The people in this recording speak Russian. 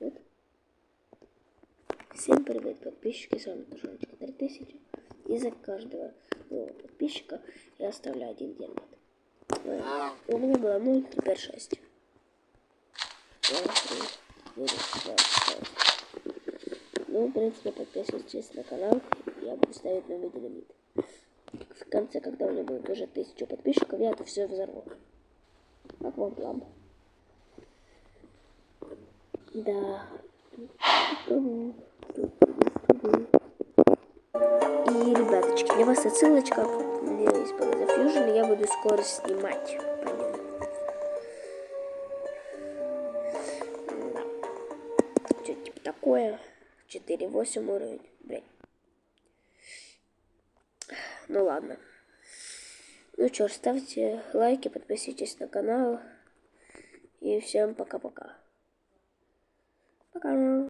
Вот. Всем привет, подписчики, с вами Тушаночка 3000. И за каждого нового подписчика я оставляю 1 диамант. У меня было 0, теперь 6. 2, 3, 4, 5, 6. Ну, в принципе, подписывайтесь на канал, я буду ставить новый динамит. В конце, когда у меня будет уже 1000 подписчиков, я это все взорву. Как вам план? Да. И, ребяточки, для вас отсылочка. У меня есть Palace of Fusion, и я буду скоро снимать по нему. Да. Что-то типа такое. 4.8 уровень. Блин. Ну ладно. Ну что ж, ставьте лайки, подписывайтесь на канал. И всем пока-пока. Пока.